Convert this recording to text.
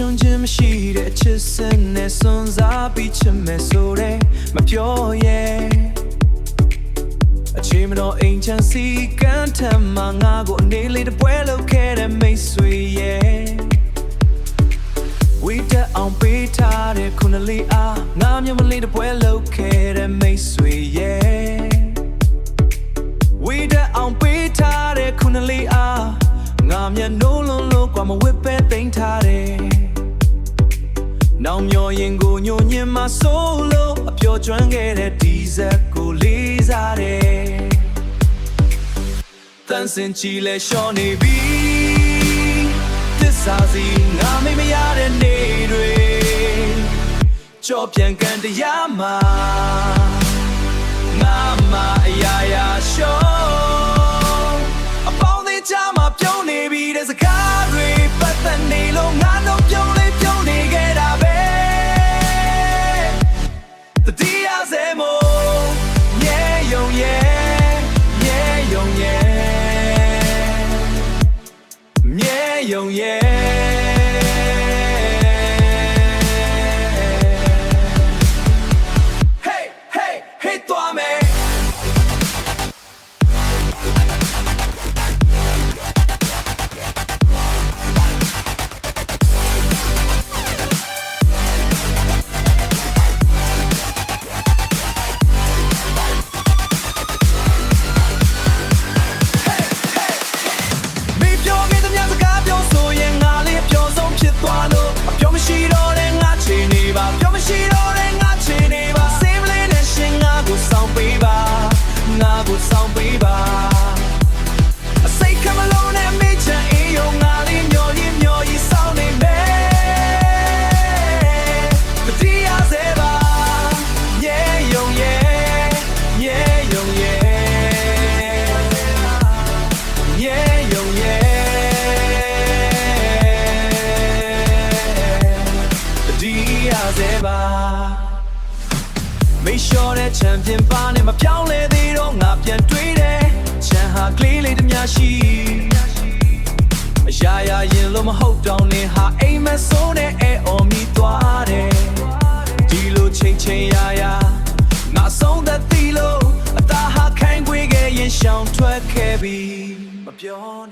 ရှင်ချင်းမရှိတဲ့ချစ်စင်နဲ့စွန့်စားပြီးချစ်မယ်ဆိုတဲ့မပြောရဲ့အချိန်မတော်အိမ်ချမ်းစီကန်းထမ်းမှာငါကိုအနေလေးတစ်ပွဲလုပ်ခဲ့တဲ့မိတ်ဆွေရဲ့ဝိတက်အောင်ပေးထားတဲ့ခုနလေးအားငါမျက်မလေးတစ်ပွဲလုပ်ခဲ့တဲ့မိတ်ဆွေရဲ့ဝိတက်အောင်ပေးထားတဲ့ခုနလေးအားငါမျက်နှိုးလုံးလို့ကွာမဝစ်ပဲသိမ်းထားတယ်နောင်မျောရင်ကိုညိုညင်မှာဆိုလို့အပျော်ကျွမ်းခဲ့တဲ့ဒီဇက်ကိုလေးစားတယ်တန်စင်ချီလဲရှော့နေပြီသစ္စာစီငါမေ့မရတဲ့နေ့တွေကြော့ပြန်ကန်တရားမှာငါမှအရာရာရှော့အပေါင်းသေးချာမှာပြုံးနေပြီတဲ့စကားတွေပတ်သက်နေလို့ငါတို့ပြုံးလေးပြုံးနေခဲ့တာပဲတတိယစေမို့ညဲယုံရဲ့ညဲယုံရဲ့ညဲယုံရဲ့ Hey hey hey သွားမယ်ဆောင်ပေးပါအစိတ်ကမလုံးနဲ့မိချင်အေးယုံငါလေးမျောရင်မျောရင်စောင်းနေမယ်တတိယစေပါညဲယုံရဲ့ညဲယုံရဲ့ညဲယုံရဲ့တတိယစေပါမေလျှော်တဲ့ချန်ပီယံပါနဲ့မပြောင်းလဲသေးတော့ငါပြန်တွေးတယ်ချန်ဟာကလေးလေးတများရှိအရာရာရင်လို့မဟုတ်တော့နေဟာအိမ်မဆိုးနဲ့အဲအော်မီသွားတယ်ဒီလိုချိန်ချိန်ရာရာငါဆုံးသက်သီလို့အသားဟာခိုင်းခွေခဲ့ရင်ရှောင်ထွက်ခဲ့ပြီမပြော